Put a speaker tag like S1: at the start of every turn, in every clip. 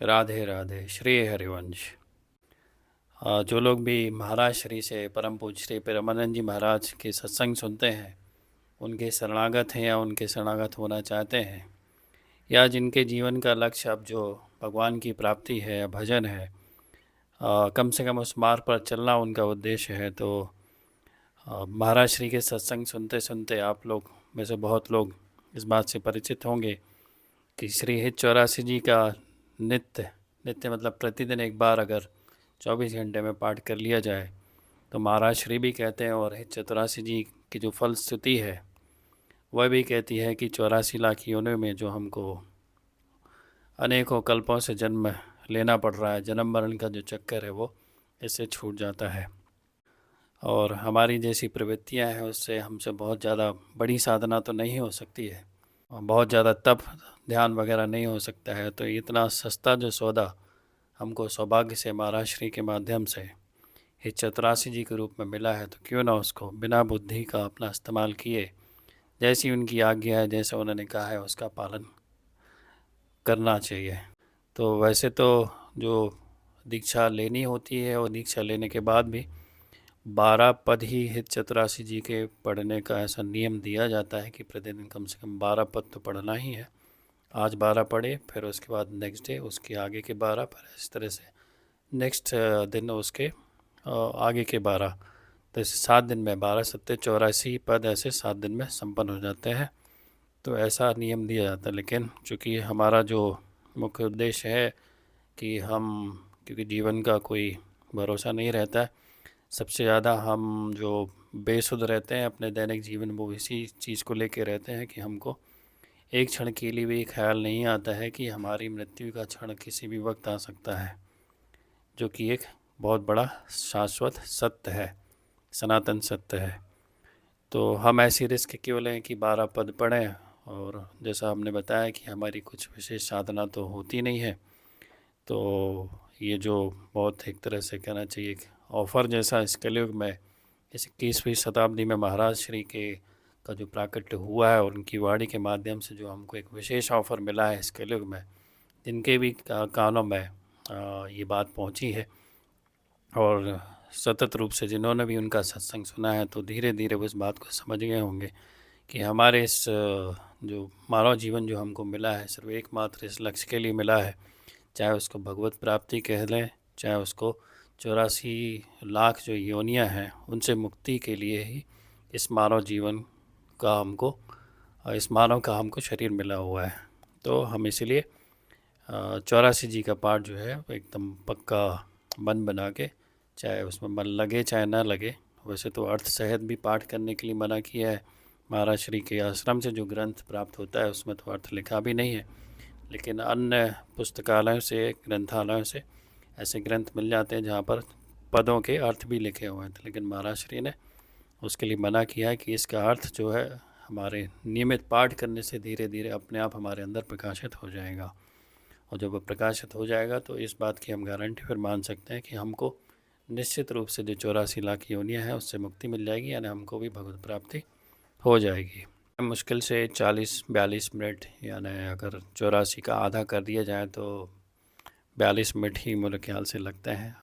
S1: राधे राधे श्री हरिवंश। जो लोग भी महाराज श्री से परम पूज्य श्री प्रेमानंद जी महाराज के सत्संग सुनते हैं, उनके शरणागत हैं या उनके शरणागत होना चाहते हैं, या जिनके जीवन का लक्ष्य अब जो भगवान की प्राप्ति है या भजन है, कम से कम उस मार्ग पर चलना उनका उद्देश्य है, तो महाराज श्री के सत्संग सुनते सुनते आप लोग में से बहुत लोग इस बात से परिचित होंगे कि श्री हित 84 जी का नित्य नित्य मतलब प्रतिदिन एक बार अगर 24 घंटे में पाठ कर लिया जाए तो महाराज श्री भी कहते हैं, और हित 84 जी की जो फलश्रुति है वह भी कहती है कि 84 लाख योनियों में जो हमको अनेकों कल्पों से जन्म लेना पड़ रहा है, जन्म मरण का जो चक्कर है वो इससे छूट जाता है। और हमारी जैसी प्रवृत्तियां हैं उससे हमसे बहुत ज़्यादा बड़ी साधना तो नहीं हो सकती है, और बहुत ज़्यादा तप ध्यान वगैरह नहीं हो सकता है। तो इतना सस्ता जो सौदा हमको सौभाग्य से महाराज श्री के माध्यम से हित 84 जी के रूप में मिला है, तो क्यों ना उसको बिना बुद्धि का अपना इस्तेमाल किए, जैसी उनकी आज्ञा है, जैसे उन्होंने कहा है, उसका पालन करना चाहिए। तो वैसे तो जो दीक्षा लेनी होती है और दीक्षा लेने के बाद भी 12 पद ही हित 84 जी के पढ़ने का ऐसा नियम दिया जाता है कि प्रतिदिन कम से कम 12 पद तो पढ़ना ही है। आज 12 पढ़े, फिर उसके बाद नेक्स्ट डे उसके आगे के 12, फिर इस तरह से नेक्स्ट दिन उसके आगे के 12। तो ऐसे 7 दिन में 12 सत्ते 84 पद ऐसे 7 दिन में संपन्न हो जाते हैं। तो ऐसा नियम दिया जाता है। लेकिन चूँकि हमारा जो मुख्य उद्देश्य है कि हम, क्योंकि जीवन का कोई भरोसा नहीं रहता है, सबसे ज़्यादा हम जो बेसुध रहते हैं अपने दैनिक जीवन में, वो इसी चीज़ को लेके रहते हैं कि हमको एक क्षण के लिए भी ख्याल नहीं आता है कि हमारी मृत्यु का क्षण किसी भी वक्त आ सकता है, जो कि एक बहुत बड़ा शाश्वत सत्य है, सनातन सत्य है। तो हम ऐसी रिस्क क्यों लें कि 12 पद पढ़ें, और जैसा हमने बताया कि हमारी कुछ विशेष साधना तो होती नहीं है। तो ये जो बहुत एक तरह से कहना चाहिए ऑफ़र जैसा इस कलयुग में, इस 21वीं शताब्दी में महाराज श्री के का जो प्राकट्य हुआ है और उनकी वाणी के माध्यम से जो हमको एक विशेष ऑफ़र मिला है इस कलयुग में, जिनके भी कानों में ये बात पहुंची है और सतत रूप से जिन्होंने भी उनका सत्संग सुना है, तो धीरे धीरे वो इस बात को समझ गए होंगे कि हमारे इस जो मानव जीवन जो हमको मिला है, सिर्फ एकमात्र इस लक्ष्य के लिए मिला है। चाहे उसको भगवत प्राप्ति कह लें, चाहे उसको 84 लाख जो योनियाँ हैं उनसे मुक्ति के लिए ही इस मानव जीवन का हमको, इस मानव का हमको शरीर मिला हुआ है। तो हम इसीलिए 84 जी का पाठ जो है वो एकदम पक्का मन बना के, चाहे उसमें मन लगे चाहे ना लगे, वैसे तो अर्थ सहित भी पाठ करने के लिए मना किया है। महाराज श्री के आश्रम से जो ग्रंथ प्राप्त होता है उसमें तो अर्थ लिखा भी नहीं है, लेकिन अन्य पुस्तकालयों से, ग्रंथालयों से ऐसे ग्रंथ मिल जाते हैं जहाँ पर पदों के अर्थ भी लिखे हुए हैं। लेकिन महाराज श्री ने उसके लिए मना किया है कि इसका अर्थ जो है हमारे नियमित पाठ करने से धीरे धीरे अपने आप हमारे अंदर प्रकाशित हो जाएगा, और जब वह प्रकाशित हो जाएगा तो इस बात की हम गारंटी फिर मान सकते हैं कि हमको निश्चित रूप से जो 84 लाख योनियाँ हैं उससे मुक्ति मिल जाएगी, यानी हमको भी भगवत प्राप्ति हो जाएगी। मुश्किल से 40-42 मिनट, यानी अगर 84 का आधा कर दिया जाए तो 42 मिनट ही मेरे ख्याल से लगते हैं।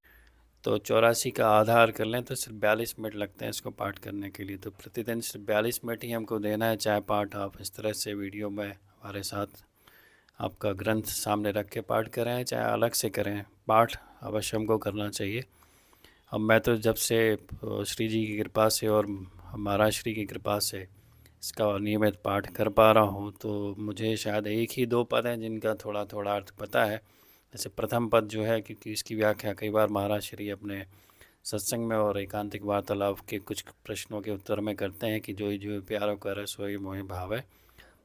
S1: तो 84 का आधा कर लें तो सिर्फ 42 मिनट लगते हैं इसको पाठ करने के लिए। तो प्रतिदिन सिर्फ 42 मिनट ही हमको देना है, चाहे पाठ आप इस तरह से वीडियो में हमारे साथ आपका ग्रंथ सामने रख के पाठ करें, चाहे अलग से करें, पाठ अवश्य हमको करना चाहिए। अब मैं तो जब से श्री जी की कृपा से और महाराज श्री की कृपा से इसका नियमित पाठ कर पा रहा हूँ, तो मुझे शायद एक ही 2 पद हैं जिनका थोड़ा थोड़ा अर्थ पता है। जैसे प्रथम पद जो है, क्योंकि इसकी व्याख्या कई बार महाराज श्री अपने सत्संग में और एकांतिक वार्तालाप के कुछ प्रश्नों के उत्तर में करते हैं कि जोई जोई प्यारो करे सोई मोहि भावे,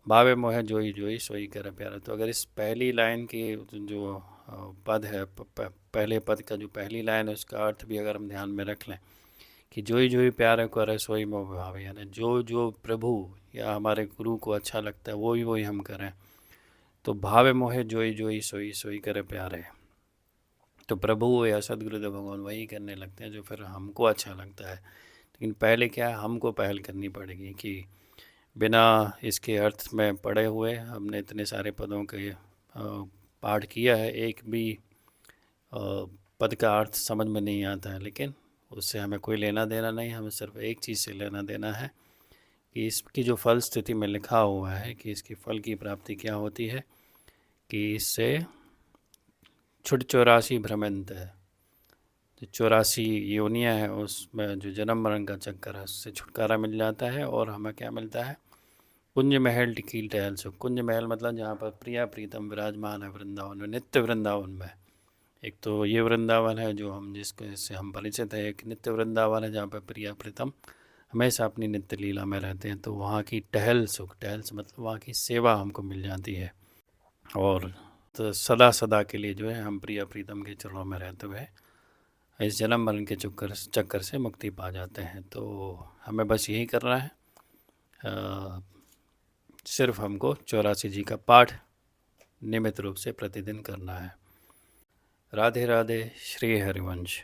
S1: भावे मोहे जोई जोई सोई करे प्यारा। तो अगर इस पहली लाइन की जो पद है, पहले पद का जो पहली लाइन है, उसका अर्थ भी अगर हम ध्यान में रख लें कि जोई जोई प्यारे करे सोई मोह भावे, यानी जो जो प्रभु या हमारे गुरु को अच्छा लगता है वही वही हम करें। तो भावे मोहे जोई जोई सोई सोई करे प्यारे, तो प्रभु या सदगुरुदेव भगवान वही करने लगते हैं जो फिर हमको अच्छा लगता है। लेकिन पहले क्या है, हमको पहल करनी पड़ेगी कि बिना इसके अर्थ में पढ़े हुए हमने इतने सारे पदों के पाठ किया है, एक भी पद का अर्थ समझ में नहीं आता है, लेकिन उससे हमें कोई लेना देना नहीं। हमें सिर्फ एक चीज़ से लेना देना है कि इसकी जो फल स्थिति में लिखा हुआ है कि इसकी फल की प्राप्ति क्या होती है, कि इससे छुट 84 भ्रमंत है, जो 84 योनियाँ हैं उसमें जो जन्म मरण का चक्कर है उससे छुटकारा मिल जाता है। और हमें क्या मिलता है? कुंज महल टिकील टहल सुख। कुंज महल मतलब जहाँ पर प्रिया प्रीतम विराजमान है वृंदावन में, नित्य वृंदावन में। एक तो ये वृंदावन है जो हम जिससे हम परिचित है, एक नित्य वृंदावन है जहाँ पर प्रिया प्रीतम हमेशा अपनी नित्य लीला में रहते हैं। तो वहाँ की टहल सुख, टहल से मतलब वहाँ की सेवा हमको मिल जाती है, और तो सदा सदा के लिए जो है हम प्रिया प्रीतम के चरणों में रहते हुए इस जन्म मरण के चक्कर से मुक्ति पा जाते हैं। तो हमें बस यही करना है, सिर्फ हमको 84 जी का पाठ नियमित रूप से प्रतिदिन करना है। राधे राधे। श्री हरिवंश।